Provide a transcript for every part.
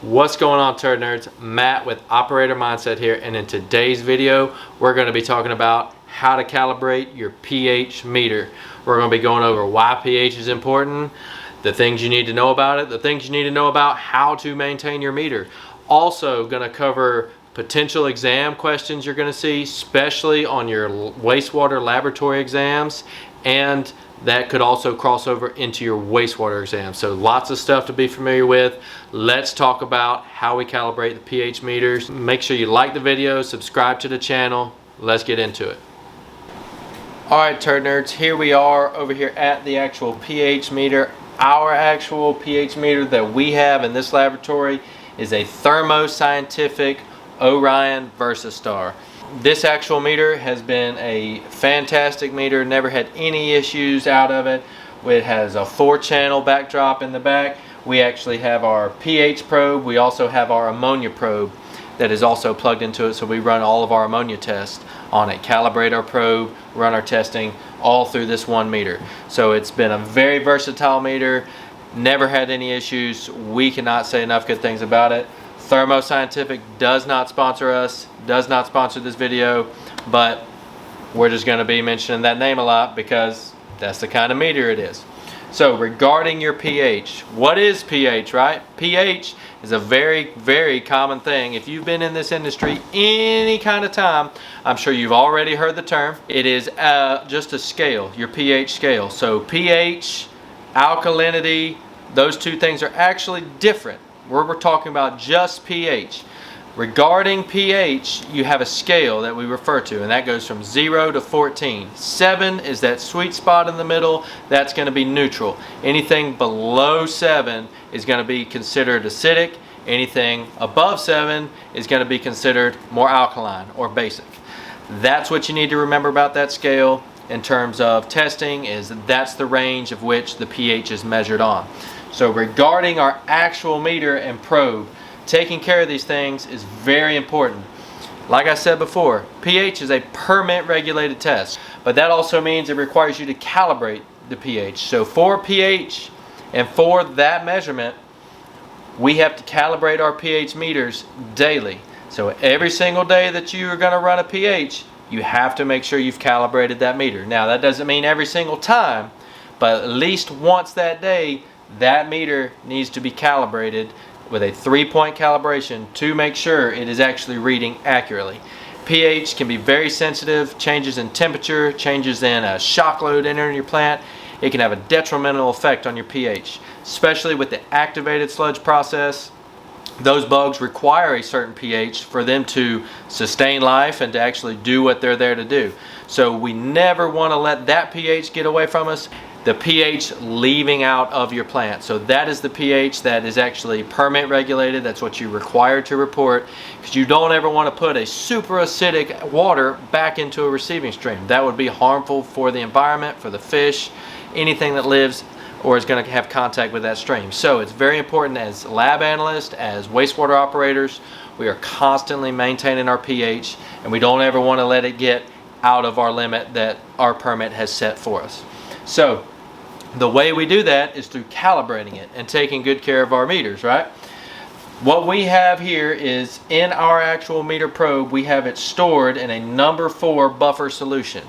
What's going on, Turd Nerds? Matt with Operator Mindset here, and in today's video we're going to be talking about how to calibrate your pH meter. We're going to be going over why pH is important, the things you need to know about it, the things you need to know about how to maintain your meter. Also going to cover potential exam questions you're going to see, especially on your wastewater laboratory exams, and that could also cross over into your wastewater exam. So lots of stuff to be familiar with. Let's talk about how we calibrate the pH meters. Make sure you like the video, subscribe to the channel. Let's get into it. Alright, Turd Nerds, here we are over here at the actual pH meter. Our actual pH meter that we have in this laboratory is a Thermo Scientific Orion VersaStar. This actual meter has been a fantastic meter, never had any issues out of it. It has a 4-channel backdrop in the back. We actually have our pH probe. We also have our ammonia probe that is also plugged into it, so we run all of our ammonia tests on it, calibrate our probe, run our testing all through this one meter. So it's been a very versatile meter, never had any issues. We cannot say enough good things about it. Thermo Scientific does not sponsor us, does not sponsor this video, but we're just going to be mentioning that name a lot because that's the kind of meter it is. So regarding your pH, what is pH, right? pH is a very, very common thing. If you've been in this industry any kind of time, I'm sure you've already heard the term. It is just a scale, your pH scale. So pH, alkalinity, those two things are actually different. We're talking about just pH. Regarding pH, you have a scale that we refer to, and that goes from 0 to 14. 7 is that sweet spot in the middle. That's going to be neutral. Anything below 7 is going to be considered acidic. Anything above 7 is going to be considered more alkaline or basic. That's what you need to remember about that scale in terms of testing, is that's the range of which the pH is measured on. So regarding our actual meter and probe, taking care of these things is very important. Like I said before, pH is a permit regulated test, but that also means it requires you to calibrate the pH. So for pH and for that measurement, we have to calibrate our pH meters daily. So every single day that you are going to run a pH, you have to make sure you've calibrated that meter. Now that doesn't mean every single time, but at least once that day, that meter needs to be calibrated with a 3-point calibration to make sure it is actually reading accurately. pH can be very sensitive. Changes in temperature, changes in a shock load entering your plant, it can have a detrimental effect on your pH, especially with the activated sludge process. Those bugs require a certain pH for them to sustain life and to actually do what they're there to do. So we never want to let that pH get away from us. The pH leaving out of your plant. So that is the pH that is actually permit regulated. That's what you're required to report, because you don't ever want to put a super acidic water back into a receiving stream. That would be harmful for the environment, for the fish, anything that lives or is going to have contact with that stream. So it's very important as lab analysts, as wastewater operators, we are constantly maintaining our pH, and we don't ever want to let it get out of our limit that our permit has set for us. So the way we do that is through calibrating it and taking good care of our meters, right? What we have here is in our actual meter probe, we have it stored in a number 4 buffer solution.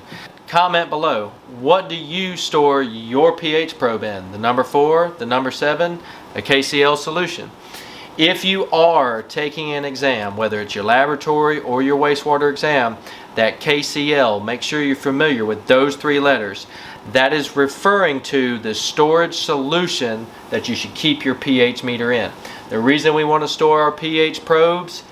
Comment below, what do you store your pH probe in? The number 4, the number 7, a KCl solution. If you are taking an exam, whether it's your laboratory or your wastewater exam, that KCl, make sure you're familiar with those 3 letters. That is referring to the storage solution that you should keep your pH meter in. The reason we want to store our pH probes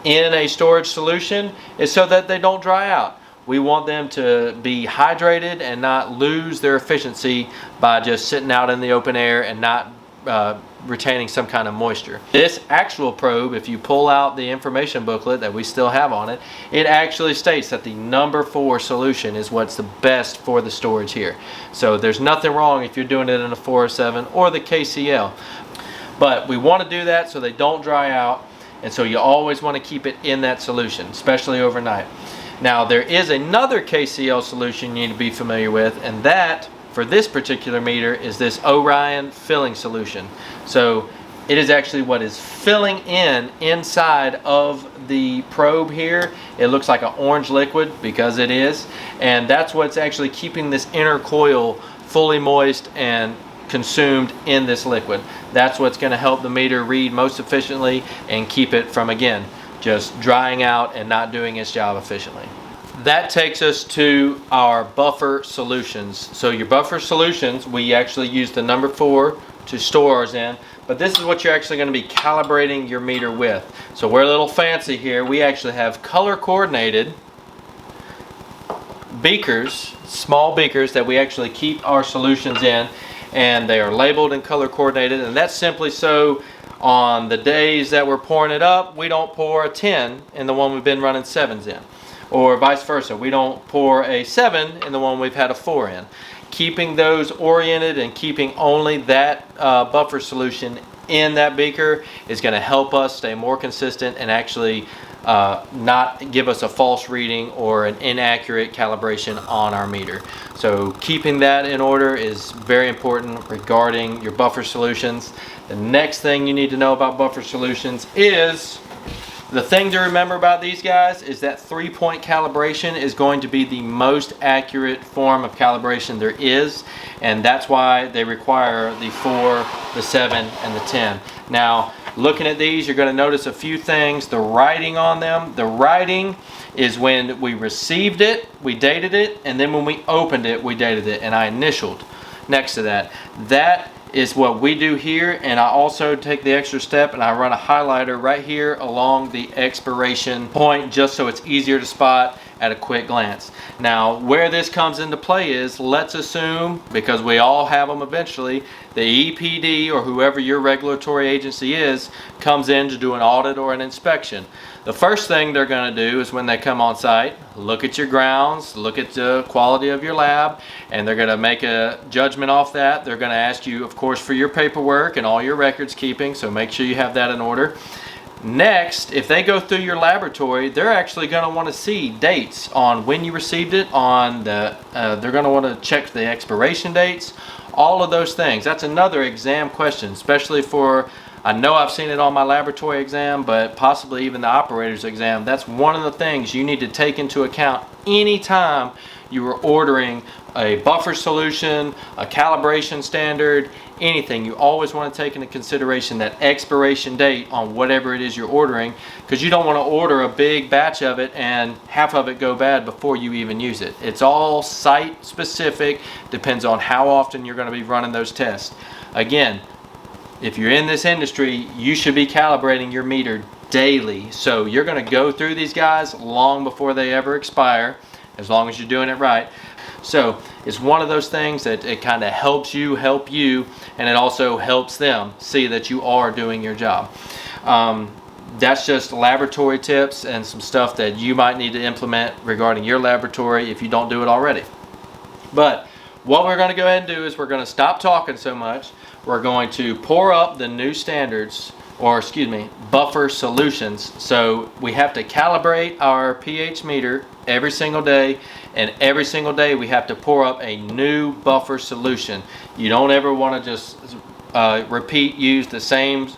in a storage solution is so that they don't dry out. We want them to be hydrated and not lose their efficiency by just sitting out in the open air and not retaining some kind of moisture. This actual probe, if you pull out the information booklet that we still have on it, it actually states that the number 4 solution is what's the best for the storage here. So there's nothing wrong if you're doing it in a 407 or the KCl. But we want to do that so they don't dry out, and so you always want to keep it in that solution, especially overnight. Now there is another KCl solution you need to be familiar with, and that for this particular meter is this Orion filling solution. So it is actually what is filling inside of the probe here. It looks like an orange liquid because it is, and that's what's actually keeping this inner coil fully moist and consumed in this liquid. That's what's going to help the meter read most efficiently and keep it from, again, just drying out and not doing its job efficiently. That takes us to our buffer solutions. So your buffer solutions, we actually use the number 4 to store ours in, but this is what you're actually going to be calibrating your meter with. So we're a little fancy here. We actually have color coordinated beakers, small beakers that we actually keep our solutions in, and they are labeled and color coordinated, and that's simply so on the days that we're pouring it up, we don't pour a 10 in the one we've been running 7s in, or vice versa. We don't pour a 7 in the one we've had a 4 in. Keeping those oriented and keeping only that buffer solution in that beaker is going to help us stay more consistent and actually not give us a false reading or an inaccurate calibration on our meter. So keeping that in order is very important regarding your buffer solutions. The next thing you need to know about buffer solutions is, the thing to remember about these guys is that 3-point calibration is going to be the most accurate form of calibration there is, and that's why they require the 4, the 7, and the 10. Now, looking at these, you're going to notice a few things. The writing on them, the writing is when we received it, we dated it, and then when we opened it, we dated it, and I initialed next to that. That is what we do here, and I also take the extra step and I run a highlighter right here along the expiration point just so it's easier to spot at a quick glance. Now, where this comes into play is, let's assume, because we all have them eventually, the EPD or whoever your regulatory agency is comes in to do an audit or an inspection. The first thing they're going to do is, when they come on site, look at your grounds, look at the quality of your lab, and they're going to make a judgment off that. They're going to ask you, of course, for your paperwork and all your records keeping, so make sure you have that in order. Next, if they go through your laboratory, they're actually going to want to see dates on when you received it, on the they're going to want to check the expiration dates, all of those things. That's another exam question, especially for, I know I've seen it on my laboratory exam, but possibly even the operator's exam. That's one of the things you need to take into account anytime you are ordering a buffer solution, a calibration standard, anything. You always want to take into consideration that expiration date on whatever it is you're ordering, because you don't want to order a big batch of it and half of it go bad before you even use it. It's all site specific, depends on how often you're going to be running those tests. Again, if you're in this industry, you should be calibrating your meter daily. So you're going to go through these guys long before they ever expire, as long as you're doing it right. So it's one of those things that it kind of helps you help you, and it also helps them see that you are doing your job. That's just laboratory tips and some stuff that you might need to implement regarding your laboratory if you don't do it already. But what we're going to go ahead and do is we're going to stop talking so much. We're going to pour up the new standards, or excuse me, buffer solutions. So we have to calibrate our pH meter every single day, and every single day we have to pour up a new buffer solution. You don't ever want to just use the same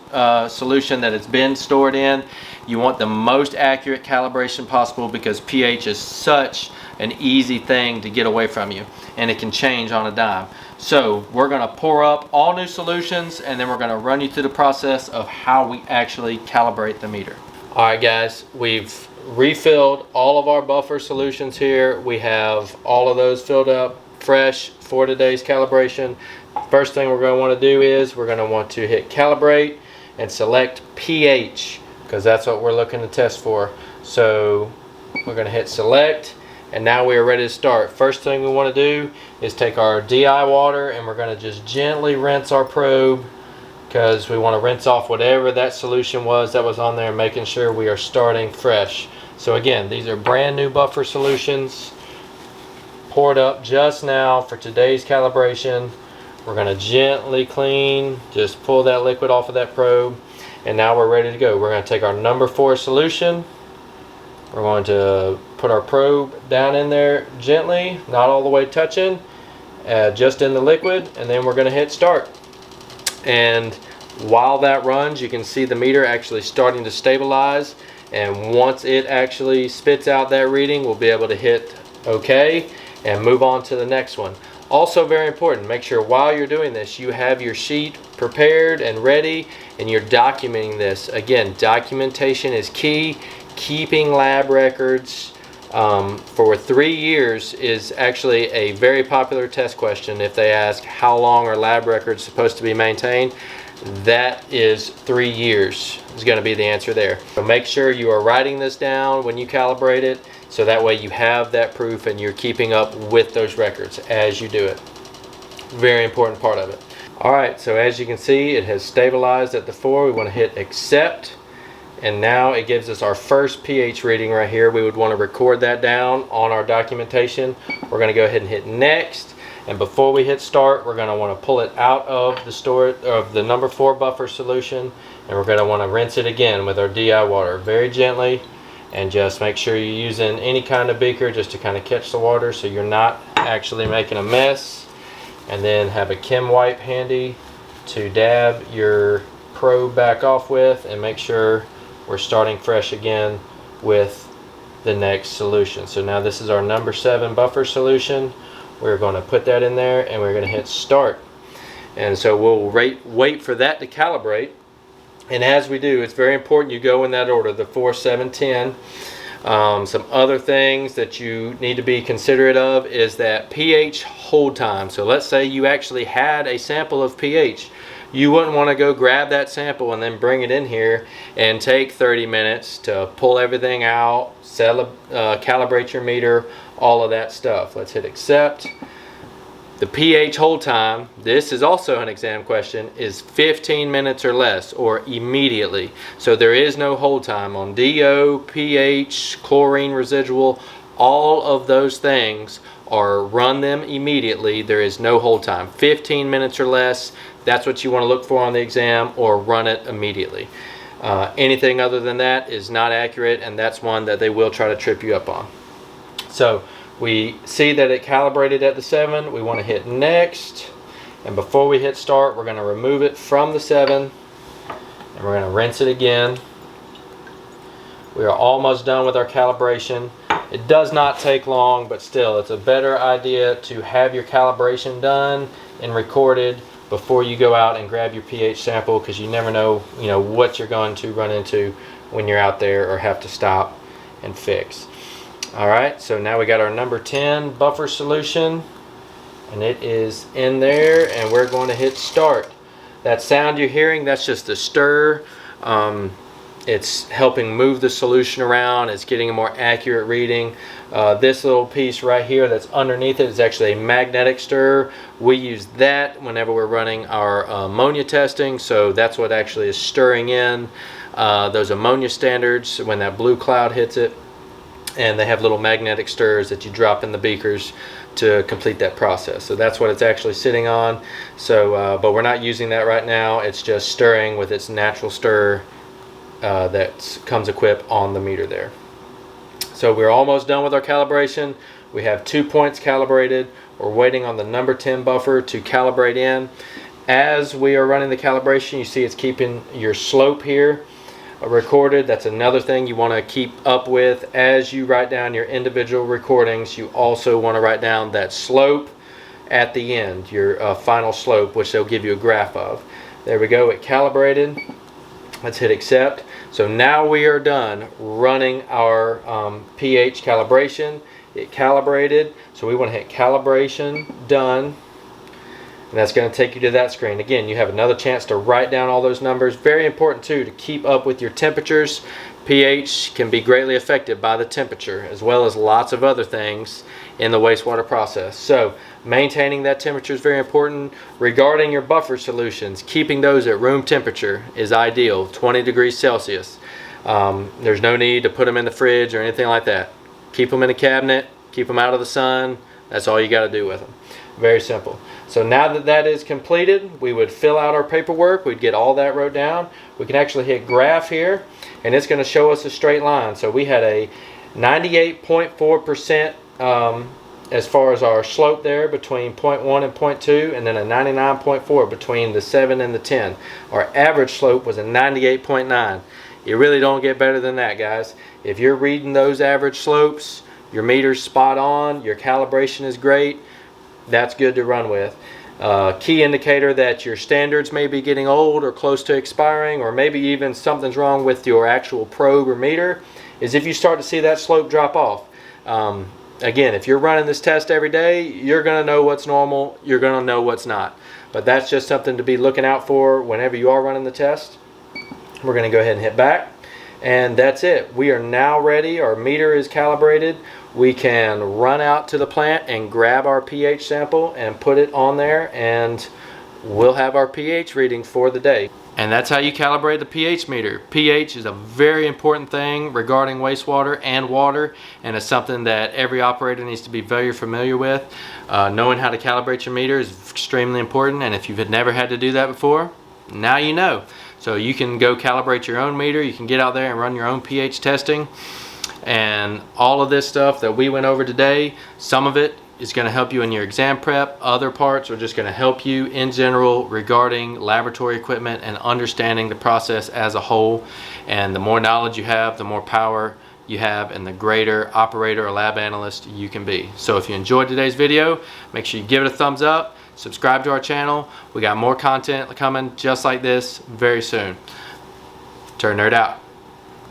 solution that it's been stored in. You want the most accurate calibration possible, because pH is such an easy thing to get away from you, and it can change on a dime. So we're going to pour up all new solutions, and then we're going to run you through the process of how we actually calibrate the meter. Alright guys, we've refilled all of our buffer solutions here. We have all of those filled up fresh for today's calibration. First thing we're going to want to do is we're going to want to hit calibrate and select pH, because that's what we're looking to test for. So we're going to hit select, and now we are ready to start. First thing we want to do is take our DI water, and we're going to just gently rinse our probe, because we want to rinse off whatever that solution was that was on there, making sure we are starting fresh. So again, these are brand new buffer solutions poured up just now for today's calibration. We're going to gently clean, just pull that liquid off of that probe, and now we're ready to go. We're going to take our number 4 solution. We're going to put our probe down in there gently, not all the way touching, just in the liquid, and then we're going to hit start. And While that runs, you can see the meter actually starting to stabilize, and once it actually spits out that reading, we'll be able to hit OK and move on to the next one. Also very important, make sure while you're doing this you have your sheet prepared and ready and you're documenting this. Again, documentation is key. Keeping lab records for 3 years is actually a very popular test question. If they ask how long are lab records supposed to be maintained, that is 3 years is going to be the answer there. So make sure you are writing this down when you calibrate it, so that way you have that proof and you're keeping up with those records as you do it. Very important part of it. Alright, so as you can see, it has stabilized at the 4. We want to hit accept, and now it gives us our first pH reading right here. We would want to record that down on our documentation. We're going to go ahead and hit next, and before we hit start, we're going to want to pull it out of the number 4 buffer solution, and we're going to want to rinse it again with our DI water very gently. And just make sure you're using any kind of beaker just to kind of catch the water so you're not actually making a mess. And then have a chem wipe handy to dab your probe back off with, and make sure we're starting fresh again with the next solution. So now this is our number 7 buffer solution. We're going to put that in there and we're going to hit start. And so we'll wait for that to calibrate. And as we do, it's very important you go in that order, the 4, 7, 10. Some other things that you need to be considerate of is that pH hold time. So let's say you actually had a sample of pH. You wouldn't want to go grab that sample and then bring it in here and take 30 minutes to pull everything out, calibrate your meter, all of that stuff. Let's hit accept. The pH hold time, this is also an exam question, is 15 minutes or less, or immediately. So there is no hold time on DO, pH, chlorine residual. All of those things are run them immediately. There is no hold time. 15 minutes or less, that's what you want to look for on the exam, or run it immediately. Anything other than that is not accurate, and that's one that they will try to trip you up on. So we see that it calibrated at the 7. We want to hit next, and before we hit start, we're going to remove it from the 7, and we're going to rinse it again. We are almost done with our calibration. It does not take long, but still, it's a better idea to have your calibration done and recorded before you go out and grab your pH sample, because you never know, what you're going to run into when you're out there or have to stop and fix. Alright, so now we got our number 10 buffer solution, and it is in there, and we're going to hit start. That sound you're hearing, that's just a stir. It's helping move the solution around. It's getting a more accurate reading. This little piece right here that's underneath it is actually a magnetic stir. We use that whenever we're running our ammonia testing, so that's what actually is stirring in those ammonia standards when that blue cloud hits it. And they have little magnetic stirs that you drop in the beakers to complete that process. So that's what it's actually sitting on. So, but we're not using that right now. It's just stirring with its natural stir that comes equipped on the meter there. So we're almost done with our calibration. We have 2 points calibrated. We're waiting on the number 10 buffer to calibrate in. As we are running the calibration, you see it's keeping your slope here recorded. That's another thing you want to keep up with. As you write down your individual recordings, you also want to write down that slope at the end, your final slope, which they'll give you a graph of. There we go, it calibrated. Let's hit accept. So now we are done running our pH calibration. It calibrated, so we want to hit calibration, done. And that's going to take you to that screen. Again, you have another chance to write down all those numbers. Very important too to keep up with your temperatures. pH can be greatly affected by the temperature, as well as lots of other things in the wastewater process. So maintaining that temperature is very important. Regarding your buffer solutions, keeping those at room temperature is ideal, 20 degrees Celsius. There's no need to put them in the fridge or anything like that. Keep them in a cabinet, keep them out of the sun. That's all you got to do with them. Very simple. So now that that is completed, we would fill out our paperwork. We'd get all that wrote down. We can actually hit graph here, and it's going to show us a straight line. So we had a 98.4% as far as our slope there between 0.1 and 0.2, and then a 99.4 between the 7 and the 10. Our average slope was a 98.9. You really don't get better than that, guys. If you're reading those average slopes, your meter's spot on, your calibration is great, that's good to run with. Key indicator that your standards may be getting old or close to expiring, or maybe even something's wrong with your actual probe or meter, is if you start to see that slope drop off. Again, if you're running this test every day, you're going to know what's normal, you're going to know what's not. But that's just something to be looking out for whenever you are running the test. We're going to go ahead and hit back, and that's it. We are now ready. Our meter is calibrated. We can run out to the plant and grab our pH sample and put it on there, and we'll have our pH reading for the day. And that's how you calibrate the pH meter. pH is a very important thing regarding wastewater and water, and it's something that every operator needs to be very familiar with. Knowing how to calibrate your meter is extremely important, and if you've never had to do that before, now you know. So you can go calibrate your own meter, you can get out there and run your own pH testing, and all of this stuff that we went over today, some of it is going to help you in your exam prep. Other parts are just going to help you in general regarding laboratory equipment and understanding the process as a whole. And the more knowledge you have, the more power you have, and the greater operator or lab analyst you can be. So if you enjoyed today's video, make sure you give it a thumbs up, subscribe to our channel. We got more content coming just like this very soon. Turd Nerd out.